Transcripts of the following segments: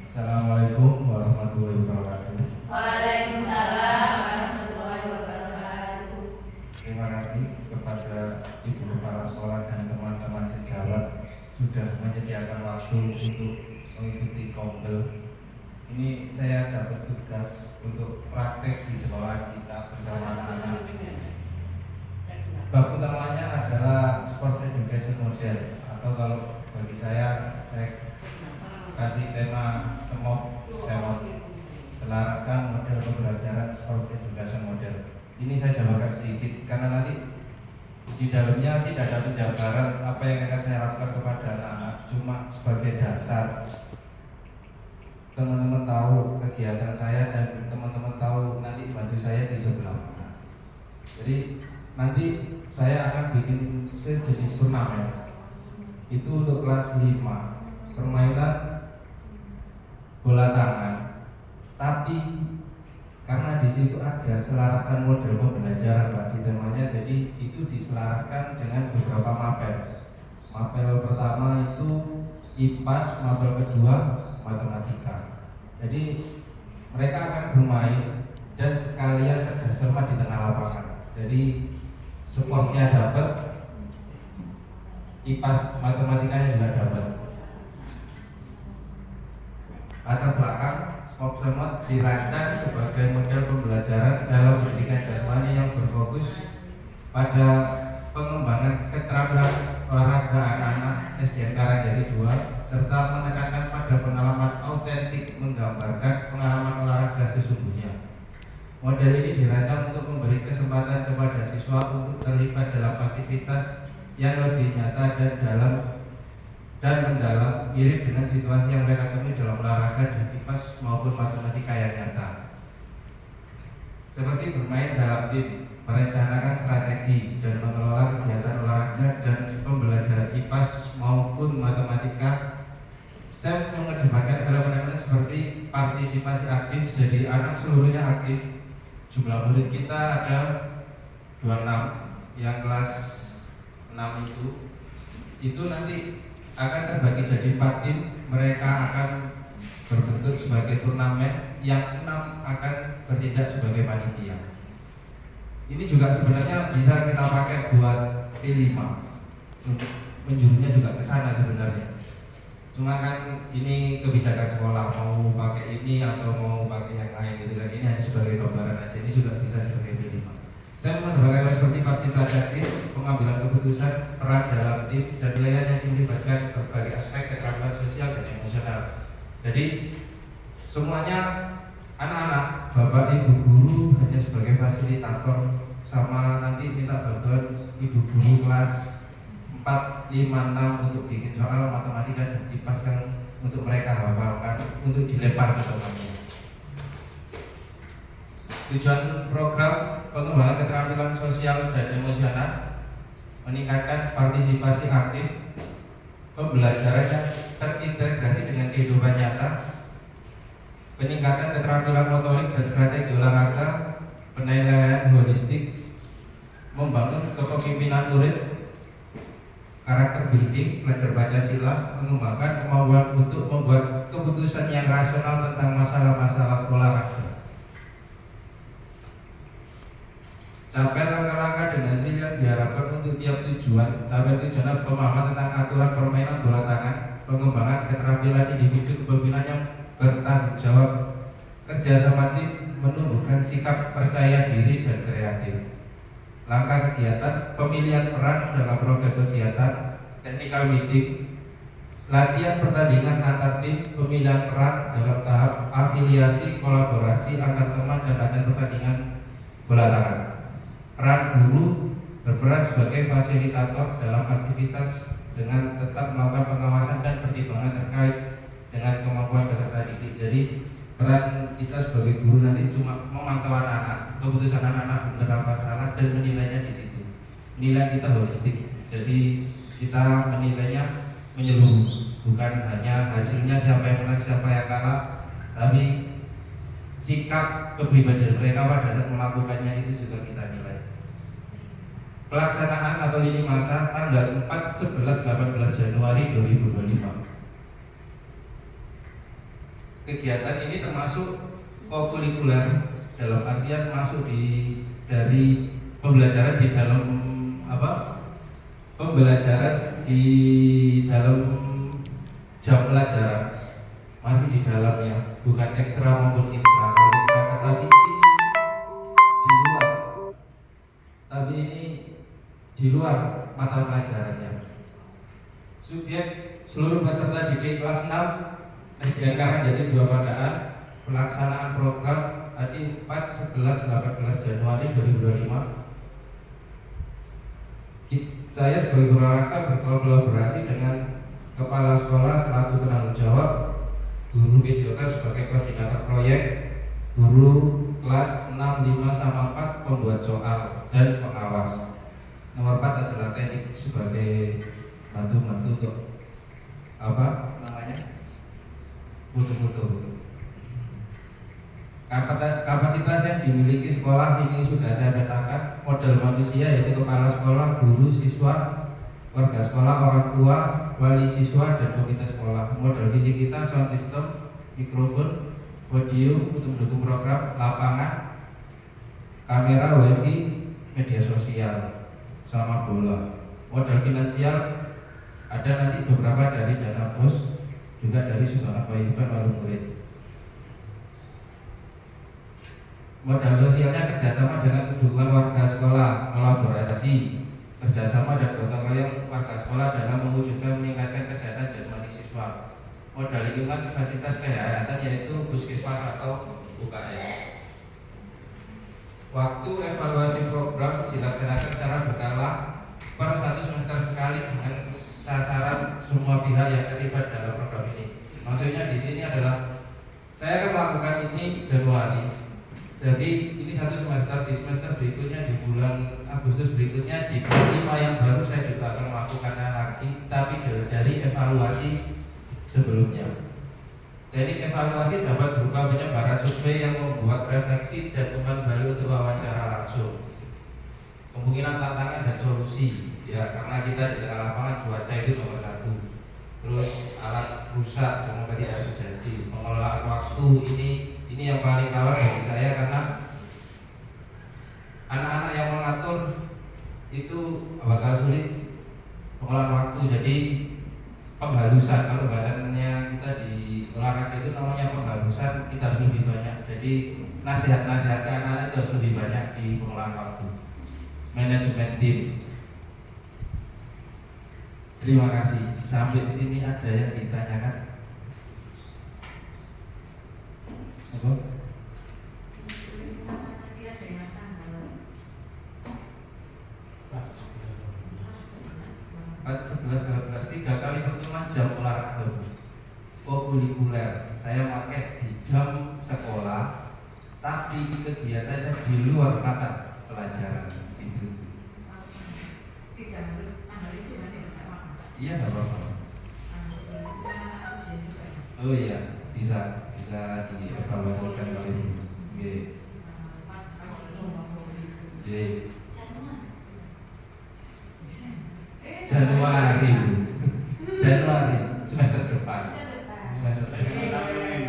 Assalamualaikum warahmatullahi wabarakatuh. Waalaikumsalam warahmatullahi wabarakatuh. Terima kasih kepada ibu kepala sekolah dan teman-teman sejawat sudah menyediakan waktu untuk mengikuti kompel. Ini saya dapat tugas untuk praktek di sekolah kita bersama anak-anak. Bab utamanya adalah sport education model, atau kalau bagi saya kasih tema semot, selaraskan model pembelajaran sport education model. Ini saya jabarkan sedikit karena nanti di dalamnya tidak ada penjabaran apa yang akan saya lakukan kepada anak-anak, cuma sebagai dasar teman-teman tahu kegiatan saya dan teman-teman tahu nanti bantu saya di sebelah mana. Jadi nanti saya akan bikin sejenis turnamen. Itu untuk kelas 5, permainan bola tangan. Tapi karena di situ ada selaraskan model pembelajaran Pak di temanya, jadi itu diselaraskan dengan beberapa mapel. Mapel pertama itu IPAS, mapel kedua matematika. Jadi mereka akan bermain dan sekalian cerdas cermat di tengah lapangan. Jadi sportnya dapat, IPAS matematikanya juga dapat. Latar belakang Sport Semot dirancang sebagai model pembelajaran dalam pendidikan jasmani yang berfokus pada pengembangan keterampilan olahraga anak-anak SDN Karangjati 2 serta menekankan pada pengalaman autentik menggambarkan pengalaman olahraga sesungguhnya. Model ini dirancang untuk memberi kesempatan kepada siswa untuk terlibat dalam aktivitas yang lebih nyata dan mendalam, mirip dengan situasi yang mereka temui dalam olahraga dan IPAS maupun matematika yang nyata. Seperti bermain dalam tim, merencanakan strategi dan mengelola kegiatan olahraga dan pembelajaran IPAS maupun matematika. Saya mengedepankan elemen-elemen seperti partisipasi aktif, jadi anak seluruhnya aktif. Jumlah murid kita ada 26, yang kelas 6 itu nanti akan terbagi jadi 4 tim. Mereka akan berbentuk sebagai turnamen, yang 6 akan bertindak sebagai panitia. Ini juga sebenarnya bisa kita pakai buat T5, penjurunya juga ke sana sebenarnya. Cuma kan ini kebijakan sekolah, mau pakai ini atau mau pakai yang lain gitu kan. Ini hanya sebagai gambaran aja, ini juga bisa sebagai T5. Saya menambahkan seperti partisipatif, pengambilan keputusan, peran dalam tim, dan wilayah yang melibatkan berbagai aspek keterampilan sosial dan emosional. Jadi semuanya anak-anak, bapak ibu guru hanya sebagai fasilitator, sama nanti minta bantuan ibu guru kelas 4, 5, 6 untuk bikin soal matematika dan IPAS yang untuk mereka hafalkan untuk dilempar ke temannya. Tujuan program pengembangan keterampilan sosial dan emosional, meningkatkan partisipasi aktif, pembelajaran yang terintegrasi dengan kehidupan nyata, peningkatan keterampilan motorik dan strategi olahraga, penilaian holistik, membangun kepemimpinan murid, karakter building, belajar Pancasila, mengembangkan kemampuan untuk membuat keputusan yang rasional tentang masalah-masalah olahraga. Capai langkah-langkah dan hasil yang diharapkan untuk tiap tujuan. Capai tujuan pemahaman tentang aturan permainan bola tangan, pengembangan keterampilan individu kepemimpinan yang bertanggung jawab, kerjasama tim, menumbuhkan sikap percaya diri dan kreatif. Langkah kegiatan, pemilihan peran dalam program kegiatan, technical meeting, latihan pertandingan antar tim, pemilihan peran dalam tahap afiliasi, kolaborasi antar teman, dan latihan pertandingan bola tangan. Peran guru berperan sebagai fasilitator dalam aktivitas dengan tetap melakukan pengawasan dan pertimbangan terkait dengan kemampuan peserta didik. Jadi peran kita sebagai guru nanti cuma memantau anak-anak, keputusan anak-anak benar apa salah dan menilainya di situ. Nilai kita holistik. Jadi kita menilainya menyeluruh, bukan hanya hasilnya siapa yang menang, siapa yang kalah, tapi sikap kepribadian mereka pada saat melakukannya itu juga kita nilai. Pelaksanaan atau lini masa tanggal 4, 11, 18 Januari 2025. kegiatan ini termasuk kokurikuler, dalam artian masuk dari pembelajaran di dalam pembelajaran di dalam jam pelajaran, masih di dalamnya, bukan ekstra maupun intra. Kalau intra tapi ini di luar mata pelajarannya. Subjek seluruh peserta didik kelas 6 SDN jadi 2 Pandaan. Pelaksanaan program tadi 4, 11, 18 Januari 2025. Saya sebagai guru olahraga berkolaborasi dengan kepala sekolah selaku penanggung jawab, guru PJK sebagai koordinator proyek, guru kelas 6, 5 sama 4 pembuat soal dan pengawas. Nomor 4 adalah teknik sebagai bantu-bantu untuk foto-foto. Kapasitas yang dimiliki sekolah ini sudah saya petakan. Model manusia yaitu kepala sekolah, guru, siswa, warga sekolah, orang tua, wali siswa, dan komite sekolah. Model fisik kita sound system, mikrofon, audio untuk mendukung program, lapangan, kamera, wifi, media sosial, sama bola. Modal finansial ada nanti beberapa dari dana bos, juga dari sumbangan kehidupan wali murid. Modal sosialnya kerjasama dengan dukungan warga sekolah, kolaborasi, kerjasama dan gotong royong warga sekolah dalam mewujudkan meningkatkan kesehatan jasmani siswa. Modal lingkungan fasilitas kesehatan yaitu puskesmas atau UKS. Waktu evaluasi program dilaksanakan secara berkala per 1 semester sekali dengan sasaran semua pihak yang terlibat dalam program ini. Maksudnya di sini adalah saya akan melakukan ini Januari. Jadi ini 1 semester, di semester berikutnya di bulan Agustus berikutnya di bulan 5 yang baru saya juga akan melakukannya lagi, tapi dari evaluasi sebelumnya. Teknik evaluasi dapat berupa penyebaran survei yang membuat refleksi dan umpan balik untuk wawancara langsung. Kemungkinan tantangan dan solusi, ya karena kita di tengah lapangan cuaca itu nomor 1. Terus alat rusak semoga tidak terjadi. Pengelolaan waktu ini yang paling kawal bagi saya karena anak-anak yang mengatur itu bakal sulit pengelolaan waktu. Jadi penghalusan, kalau bahasanya kita di olahraga itu namanya penghalusan, kita harus lebih banyak. Jadi nasihat-nasihat ke anak-anak itu harus lebih banyak di pengelolaan waktu. Manajemen tim. Terima kasih. Sampai sini ada yang ditanyakan? Apa? 4, 11, 12, 3 kali pertemuan jam olahraga kokurikuler. Saya pakai di jam sekolah, tapi kegiatannya di luar mata pelajaran itu. Iya nggak apa-apa. Oh iya, bisa dievaluasikan kali ini. Januari semester depan.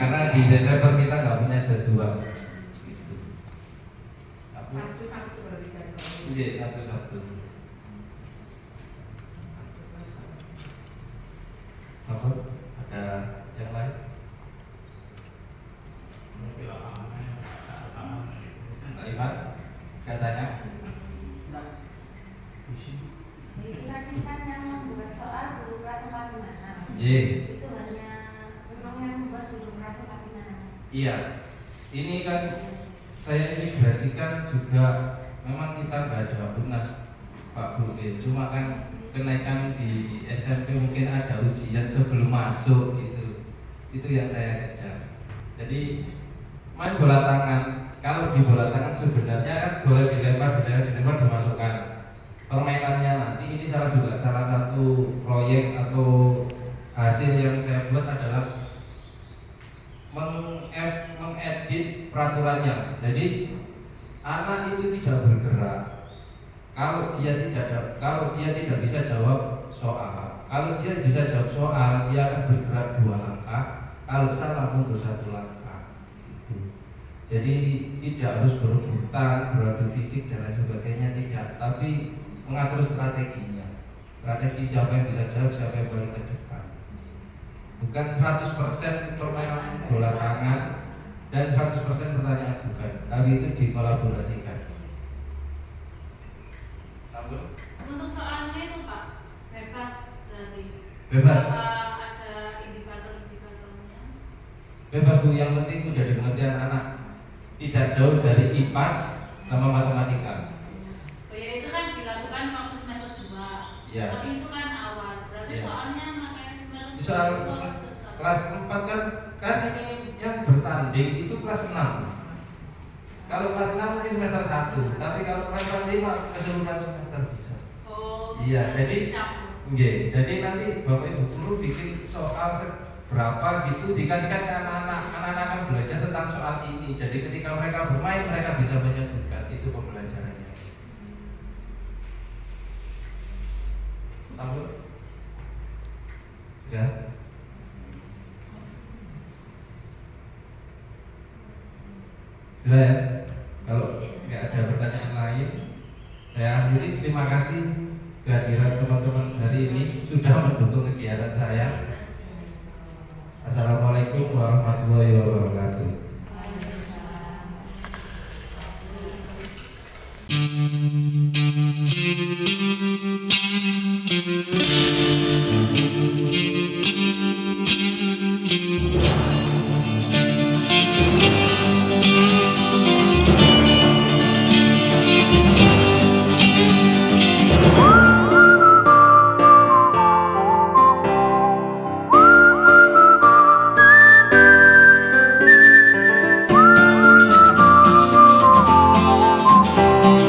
Karena di Desember kita nggak punya jadwal. Gitu. Satu. Apa? Ada yang lain? Pak Ivan, katanya? Cita-cita yang membuat soal guru kelas 4 J. itu hanya memang yang membuat guru kelas 4. Iya, ini kan saya integrasikan juga. Memang kita nggak ada UNAS Pak Bu, cuma kan kenaikan di SMP mungkin ada ujian sebelum masuk itu yang saya kejar. Jadi main bola tangan, kalau di bola tangan sebenarnya kan boleh dilempar dimasukkan. Permainannya nanti ini salah satu proyek atau hasil yang saya buat adalah mengedit peraturannya. Jadi anak itu tidak bergerak kalau dia tidak bisa jawab soal. Kalau dia bisa jawab soal, dia akan bergerak 2 langkah. Kalau salah mundur satu langkah. Gitu. Jadi tidak harus berebutan, beradu fisik dan lain sebagainya, tidak. Tapi mengatur strateginya. Strategi siapa yang bisa jawab, siapa yang paling ke depan. Bukan 100% permainan bola tangan dan 100% pertanyaan bukan. Tapi itu dikolaborasikan. Sambung. Untuk soalnya itu Pak, bebas berarti. Bebas. Apa ada indikator-indikatornya? Bebas Bu, yang penting udah dimengerti anak-anak. Tidak jauh dari IPAS sama matematika. Oh ya, itu kan dilakukan waktu semester 2. Ya. Tapi itu kan awal. Berarti Ya. soalnya makanya semester Di soal kelas 4 kan ini yang bertanding itu kelas 6. Kalau kelas 6 ini semester 1, tapi kalau kelas 5 keseluruhan semester bisa. Oh. Iya, jadi campur. jadi nanti Bapak Ibu guru bikin soal berapa gitu dikasihkan ke anak-anak. Anak-anak akan belajar tentang soal ini. Jadi ketika mereka bermain mereka bisa menyebutkan, itu pembelajarannya. Tahu? Sudah? Sudah ya? Kalau nggak ada pertanyaan lain, saya akhiri. Terima kasih kehadiran teman-teman hari ini sudah mendukung kegiatan saya. Assalamualaikum warahmatullahi wabarakatuh.